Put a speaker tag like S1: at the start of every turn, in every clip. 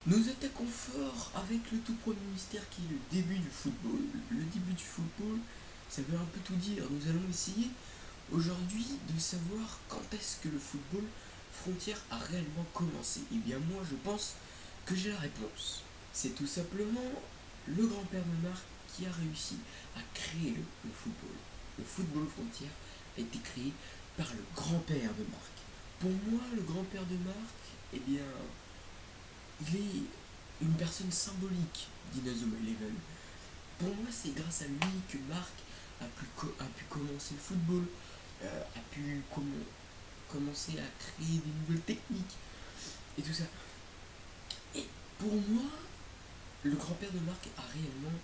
S1: Nous attaquons fort avec le tout premier mystère qui est le début du football. Le début du football, ça veut un peu tout dire. Nous allons essayer aujourd'hui de savoir quand est-ce que le football frontière a réellement commencé. Eh bien moi je pense que j'ai la réponse. C'est tout simplement le grand-père de Marc qui a réussi à créer le football. Le football frontière a été créé par le grand-père de Marc. Pour moi, le grand-père de Marc, eh bien, il est une personne symbolique d'Inazuma Eleven. Pour moi, c'est grâce à lui que Marc a pu commencer le football, a pu commencer à créer des nouvelles techniques et tout ça. Et pour moi, le grand-père de Marc a réellement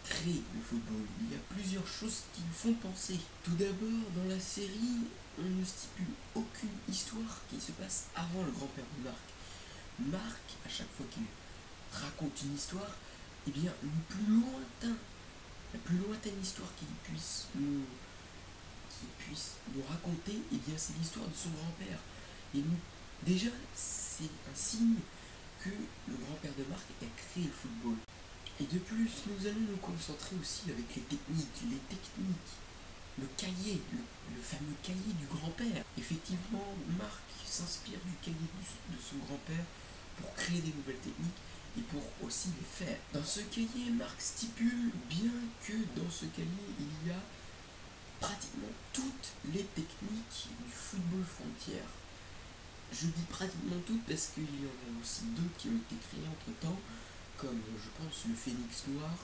S1: créé le football. Il y a plusieurs choses qui me font penser. Tout d'abord, dans la série, on ne stipule aucune histoire qui se passe avant le grand-père de Marc. Marc, à chaque fois qu'il raconte une histoire, eh bien, la plus lointaine histoire qu'il puisse nous raconter, eh bien, c'est l'histoire de son grand-père. Et nous, déjà, c'est un signe que le grand-père de Marc a créé le football. Et de plus, nous allons nous concentrer aussi avec les techniques, le cahier, le fameux cahier du grand-père. Effectivement, Marc s'inspire du cahier de son grand-père pour créer des nouvelles techniques et pour aussi les faire. Dans ce cahier, Marc stipule bien que dans ce cahier, il y a pratiquement toutes les techniques du football frontière. Je dis pratiquement toutes parce qu'il y en a aussi d'autres qui ont été créées entre temps, comme je pense le Phénix Noir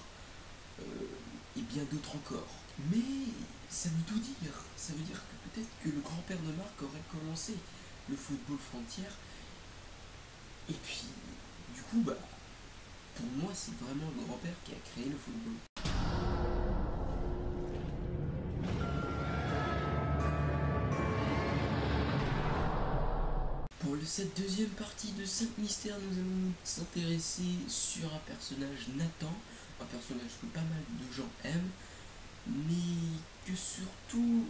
S1: et bien d'autres encore. Mais ça veut tout dire. Ça veut dire que peut-être que le grand-père de Marc aurait commencé le football frontière. Et puis, du coup, pour moi, c'est vraiment le grand-père qui a créé le football. Pour cette deuxième partie de 5 mystères, nous allons nous s'intéresser sur un personnage, Nathan, un personnage que pas mal de gens aiment, mais que surtout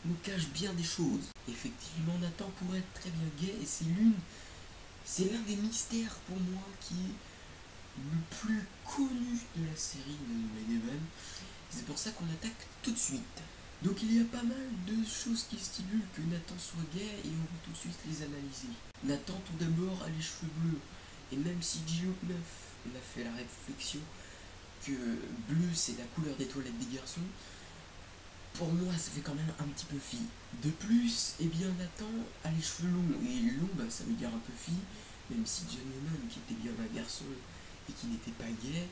S1: nous cache bien des choses. Effectivement, Nathan pourrait être très bien gay, et c'est l'un des mystères pour moi qui est le plus connu de la série de Eleven. C'est pour ça qu'on attaque tout de suite. Donc il y a pas mal de choses qui stipulent que Nathan soit gay et on va tout de suite les analyser. Nathan tout d'abord a les cheveux bleus. Et même si J-Hope 9 on a fait la réflexion que bleu c'est la couleur des toilettes des garçons, pour moi ça fait quand même un petit peu fille. De plus, eh bien Nathan a les cheveux longs. Et long ça veut dire un peu fille. Même si John Lennon qui était bien un garçon et qui n'était pas gay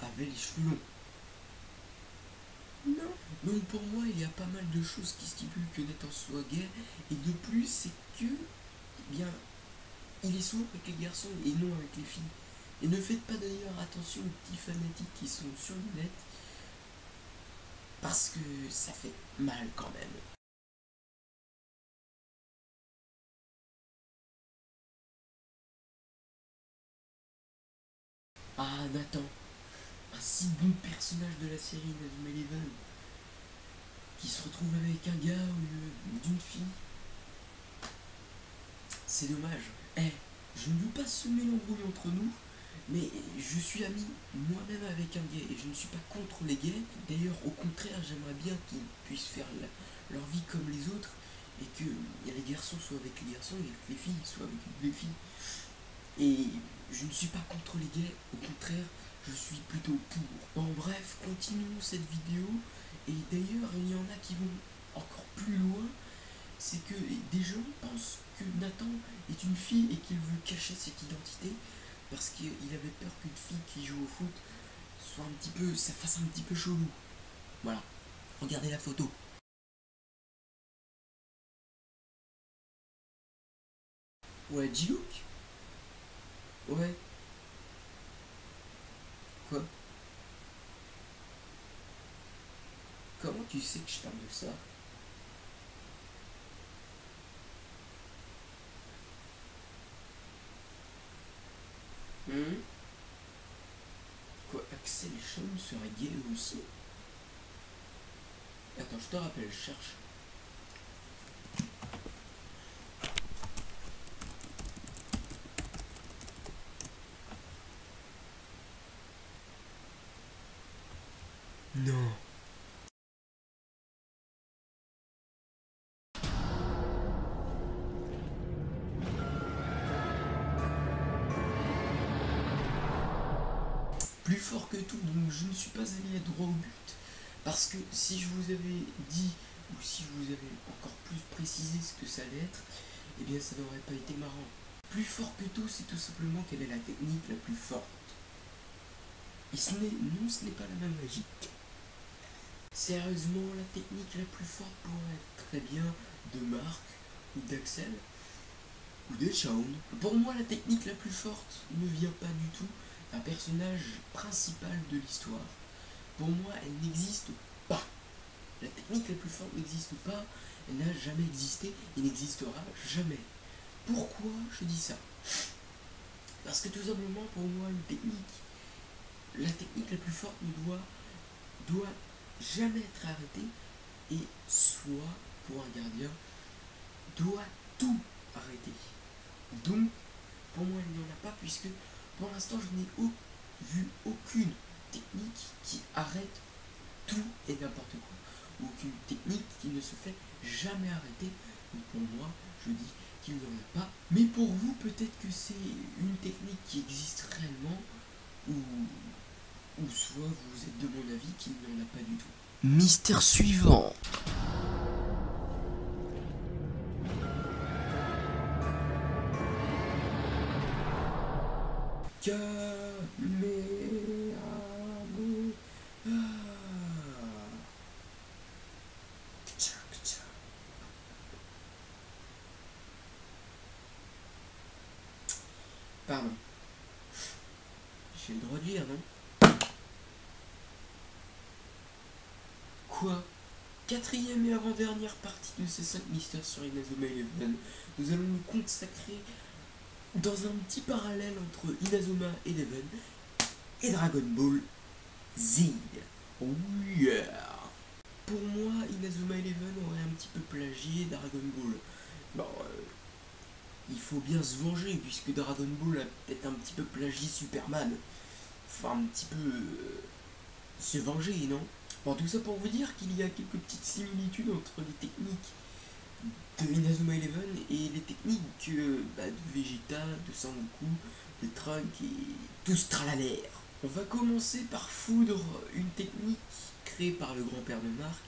S1: avait les cheveux longs. Non. Donc pour moi, il y a pas mal de choses qui stipulent que Nathan soit gay. Et de plus, c'est que, eh bien, il est souvent avec les garçons et non avec les filles. Et ne faites pas d'ailleurs attention aux petits fanatiques qui sont sur le net, parce que ça fait mal quand même. Ah, Nathan, un si bon personnage de la série Inazuma Eleven, qui se retrouve avec un gars au lieu d'une fille. C'est dommage. Je ne veux pas semer l'embrouille entre nous, mais je suis ami moi-même avec un gay et je ne suis pas contre les gays. D'ailleurs, au contraire, j'aimerais bien qu'ils puissent faire leur vie comme les autres et que les garçons soient avec les garçons et que les filles soient avec les filles. Et je ne suis pas contre les gays, au contraire, je suis plutôt pour. Bon, bref, continuons cette vidéo. Et d'ailleurs, il y en a qui vont encore plus loin. C'est que des gens pensent que Nathan est une fille et qu'il veut cacher cette identité parce qu'il avait peur qu'une fille qui joue au foot soit ça fasse un petit peu chelou. Voilà, regardez la photo. Ouais, J-Look. Ouais. Quoi? Comment tu sais que je parle de ça? Quoi, Axel et Sean seraient gays eux aussi? Attends, je te rappelle, je cherche. Non. Plus fort que tout, donc je ne suis pas allé droit au but. Parce que si je vous avais dit, ou si je vous avais encore plus précisé ce que ça allait être, eh bien ça n'aurait pas été marrant. Plus fort que tout, c'est tout simplement quelle est la technique la plus forte. Et ce n'est pas la même magie. Sérieusement, la technique la plus forte pourrait être très bien de Marc, ou d'Axel, ou de Shaun. Pour moi, la technique la plus forte ne vient pas du tout d'un personnage principal de l'histoire. Pour moi, elle n'existe pas. La technique la plus forte n'existe pas, elle n'a jamais existé et n'existera jamais. Pourquoi je dis ça? Parce que tout simplement, pour moi, la technique la plus forte doit jamais être arrêtée et soit, pour un gardien, doit tout arrêter. Donc, pour moi, il n'y en a pas, puisque pour l'instant, je n'ai vu aucune technique qui arrête tout et n'importe quoi. Aucune technique qui ne se fait jamais arrêter. Donc pour moi, je dis qu'il n'y en a pas. Mais pour vous, peut-être que c'est une technique qui existe réellement, ou soit vous êtes de mon avis qu'il n'y en a pas du tout. Mystère suivant. Pardon. J'ai le droit de lire, non? Quoi? Quatrième et avant-dernière partie de ces 5 mystères sur Inazuma Eleven. Nous allons nous consacrer dans un petit parallèle entre Inazuma Eleven et Dragon Ball Z. Oh yeah! Pour moi, Inazuma Eleven aurait un petit peu plagié Dragon Ball. Bon, il faut bien se venger, puisque Dragon Ball a peut-être un petit peu plagié Superman. Enfin, un petit peu se venger, non? Bon, tout ça pour vous dire qu'il y a quelques petites similitudes entre les techniques de Inazuma Eleven et les techniques de Vegeta, de Sangoku, de Trunk et tout ce tralalaire. On va commencer par foudre une technique créée par le grand-père de Marc.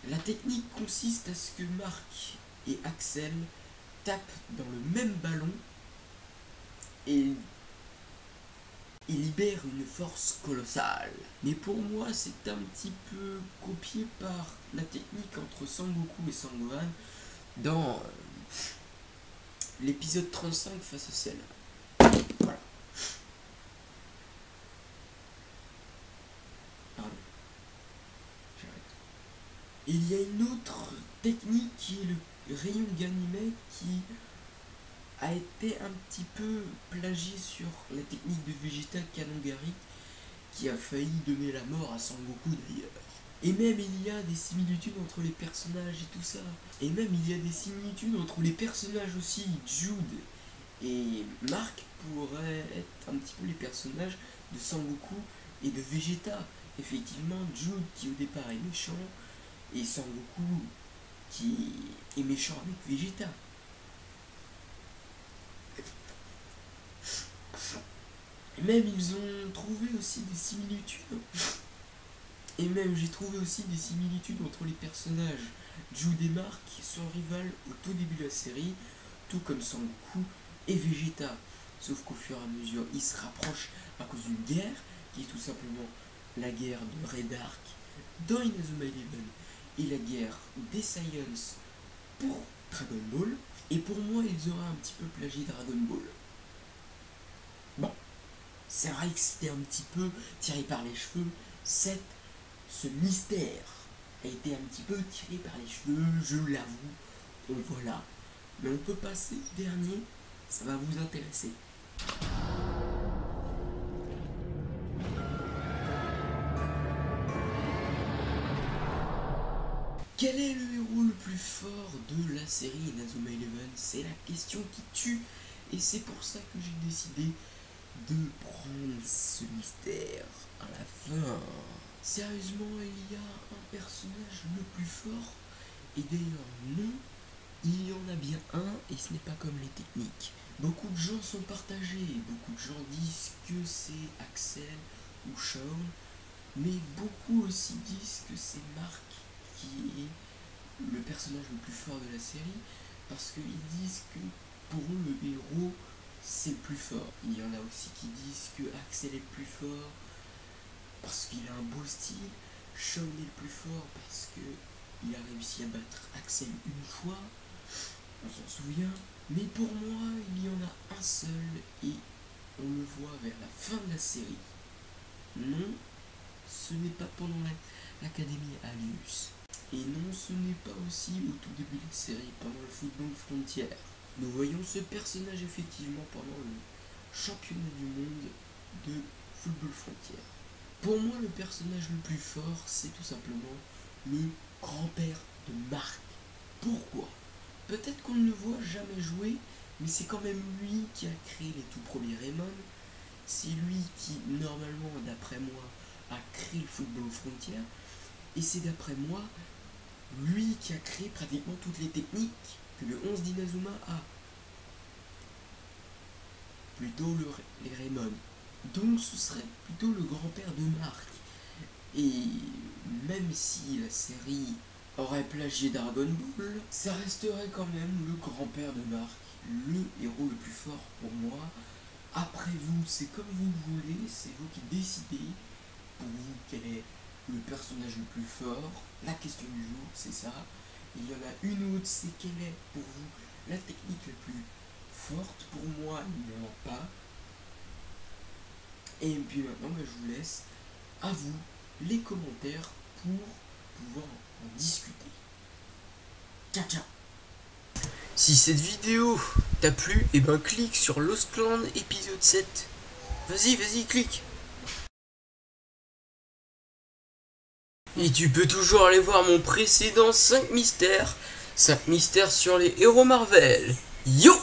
S1: La technique consiste à ce que Marc et Axel tapent dans le même ballon et libèrent une force colossale. Mais pour moi, c'est un petit peu copié par la technique entre Sangoku et Sangohan dans l'épisode 35 face à Cell. Voilà. Pardon. J'arrête. Il y a une autre technique qui est le rayon Ganymède qui a été un petit peu plagié sur la technique de Vegeta Kanongari qui a failli donner la mort à Sangoku d'ailleurs. Et même il y a des similitudes entre les personnages et tout ça. Et même il y a des similitudes entre les personnages aussi. Jude et Marc pourraient être un petit peu les personnages de Sangoku et de Vegeta. Effectivement, Jude qui au départ est méchant et Sangoku qui est méchant avec Vegeta. Même ils ont trouvé aussi des similitudes. Et même j'ai trouvé aussi des similitudes entre les personnages. Jude et Marc sont rivales au tout début de la série, tout comme Sangoku et Vegeta. Sauf qu'au fur et à mesure, ils se rapprochent à cause d'une guerre, qui est tout simplement la guerre de Red Arc dans Inazuma Eleven et la guerre des Saiyans pour Dragon Ball. Et pour moi, ils auraient un petit peu plagié Dragon Ball. Bon, c'est vrai que c'était un petit peu tiré par les cheveux. Ce mystère a été un petit peu tiré par les cheveux, je l'avoue. Donc voilà. Mais on peut passer au dernier, ça va vous intéresser. Quel est le héros le plus fort de la série Inazuma Eleven? C'est la question qui tue. Et c'est pour ça que j'ai décidé de prendre ce mystère à la fin. Sérieusement, il y a un personnage le plus fort. Et d'ailleurs, non, il y en a bien un, et ce n'est pas comme les techniques. Beaucoup de gens sont partagés, beaucoup de gens disent que c'est Axel ou Shaun, mais beaucoup aussi disent que c'est Mark qui est le personnage le plus fort de la série, parce qu'ils disent que pour eux le héros c'est le plus fort. Il y en a aussi qui disent que Axel est le plus fort parce qu'il a un beau style, Shaun est le plus fort parce qu'il a réussi à battre Axel une fois, on s'en souvient, mais pour moi il y en a un seul et on le voit vers la fin de la série. Non, ce n'est pas pendant l'Académie Alius. Et non, ce n'est pas aussi au tout début de la série, pendant le Football Frontier. Nous voyons ce personnage effectivement pendant le championnat du monde de Football Frontier. Pour moi, le personnage le plus fort, c'est tout simplement le grand-père de Mark. Pourquoi? Peut-être qu'on ne le voit jamais jouer, mais c'est quand même lui qui a créé les tout premiers Rayman. C'est lui qui, normalement, d'après moi, a créé le Football Frontier. Et c'est d'après moi, lui qui a créé pratiquement toutes les techniques que le 11 d'Inazuma a. Plutôt les Rayman. Donc ce serait plutôt le grand-père de Mark. Et même si la série aurait plagié Dragon Ball, ça resterait quand même le grand-père de Mark, le héros le plus fort pour moi. Après vous, c'est comme vous le voulez, c'est vous qui décidez pour vous quel est le personnage le plus fort. La question du jour, c'est ça. Il y en a une autre, c'est quelle est pour vous la technique la plus forte. Pour moi, il n'y en a pas. Et puis maintenant, je vous laisse à vous les commentaires pour pouvoir en discuter. Ciao, ciao. Si cette vidéo t'a plu, et ben clique sur Lost Clan épisode 7. Vas-y, clique. Et tu peux toujours aller voir mon précédent 5 mystères. 5 mystères sur les héros Marvel. Yo!